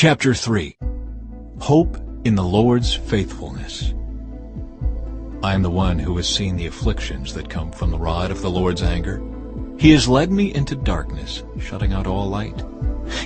Chapter 3. Hope in the Lord's faithfulness. I am the one who has seen the afflictions that come from the rod of the Lord's anger. He has led me into darkness, shutting out all light.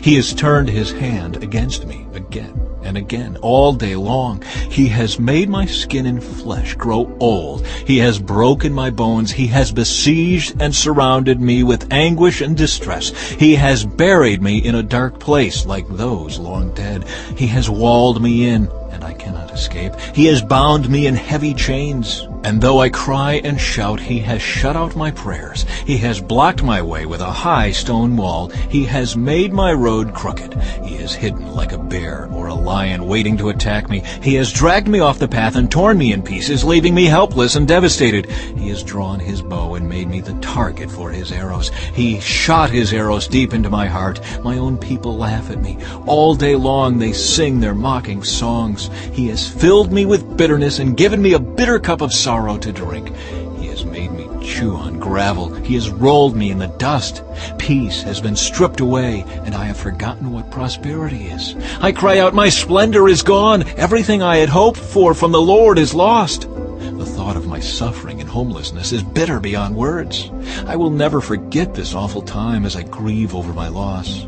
He has turned his hand against me again and again, all day long. He has made my skin and flesh grow old. He has broken my bones. He has besieged and surrounded me with anguish and distress. He has buried me in a dark place like those long dead. He has walled me in, and I cannot escape. He has bound me in heavy chains. And though I cry and shout, he has shut out my prayers. He has blocked my way with a high stone wall. He has made my road crooked. He is hidden like a bear or a lion waiting to attack me. He has dragged me off the path and torn me in pieces, leaving me helpless and devastated. He has drawn his bow and made me the target for his arrows. He shot his arrows deep into my heart. My own people laugh at me. All day long they sing their mocking songs. He has filled me with bitterness and given me a bitter cup of sorrow to drink. He has made me chew on gravel. He has rolled me in the dust. Peace has been stripped away, and I have forgotten what prosperity is. I cry out, my splendor is gone. Everything I had hoped for from the Lord is lost. The thought of my suffering and homelessness is bitter beyond words. I will never forget this awful time as I grieve over my loss.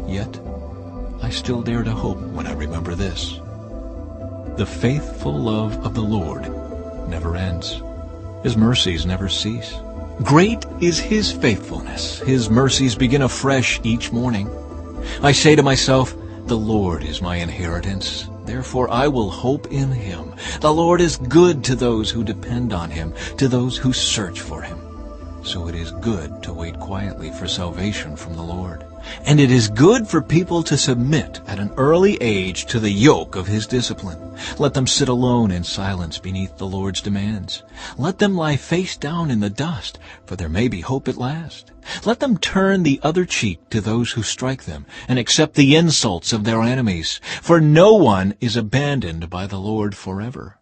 Yet, I still dare to hope when I remember this. The faithful love of the Lord never ends. His mercies never cease. Great is his faithfulness. His mercies begin afresh each morning. I say to myself, the Lord is my inheritance. Therefore I will hope in him. The Lord is good to those who depend on him, to those who search for him. So it is good to wait quietly for salvation from the Lord. And it is good for people to submit at an early age to the yoke of his discipline. Let them sit alone in silence beneath the Lord's demands. Let them lie face down in the dust, for there may be hope at last. Let them turn the other cheek to those who strike them, and accept the insults of their enemies. For no one is abandoned by the Lord forever.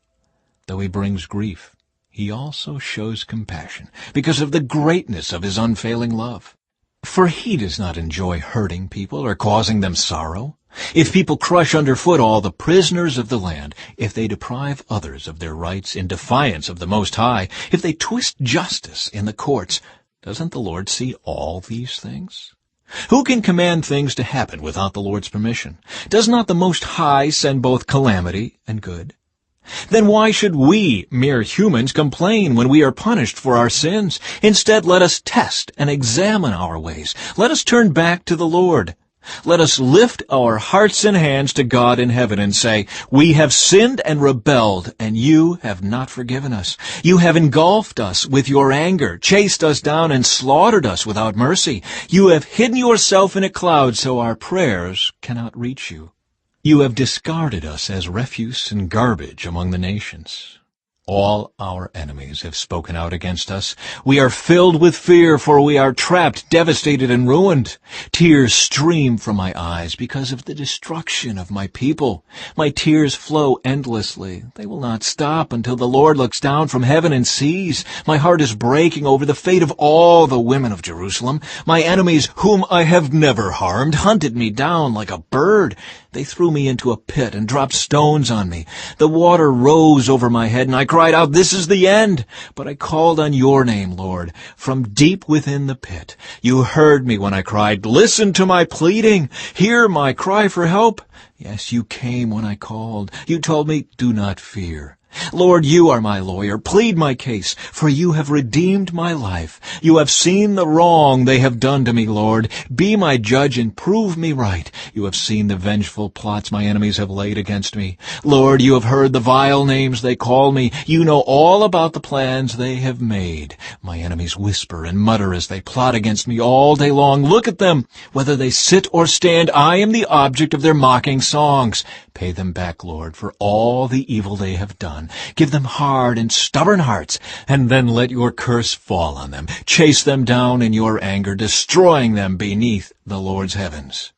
Though he brings grief, he also shows compassion, because of the greatness of his unfailing love. For he does not enjoy hurting people or causing them sorrow. If people crush underfoot all the prisoners of the land, if they deprive others of their rights in defiance of the Most High, if they twist justice in the courts, doesn't the Lord see all these things? Who can command things to happen without the Lord's permission? Does not the Most High send both calamity and good? Then why should we, mere humans, complain when we are punished for our sins? Instead, let us test and examine our ways. Let us turn back to the Lord. Let us lift our hearts and hands to God in heaven and say, we have sinned and rebelled, and you have not forgiven us. You have engulfed us with your anger, chased us down, and slaughtered us without mercy. You have hidden yourself in a cloud so our prayers cannot reach you. You have discarded us as refuse and garbage among the nations. All our enemies have spoken out against us. We are filled with fear, for we are trapped, devastated, and ruined. Tears stream from my eyes because of the destruction of my people. My tears flow endlessly. They will not stop until the Lord looks down from heaven and sees. My heart is breaking over the fate of all the women of Jerusalem. My enemies, whom I have never harmed, hunted me down like a bird. They threw me into a pit and dropped stones on me. The water rose over my head, and I cried out, this is the end. But I called on your name, Lord, from deep within the pit. You heard me when I cried, listen to my pleading. Hear my cry for help. Yes, you came when I called. You told me, do not fear. Lord, you are my lawyer. Plead my case, for you have redeemed my life. You have seen the wrong they have done to me, Lord. Be my judge and prove me right. You have seen the vengeful plots my enemies have laid against me. Lord, you have heard the vile names they call me. You know all about the plans they have made. My enemies whisper and mutter as they plot against me all day long. Look at them. Whether they sit or stand, I am the object of their mocking songs. Pay them back, Lord, for all the evil they have done. Give them hard and stubborn hearts, and then let your curse fall on them. Chase them down in your anger, destroying them beneath the Lord's heavens.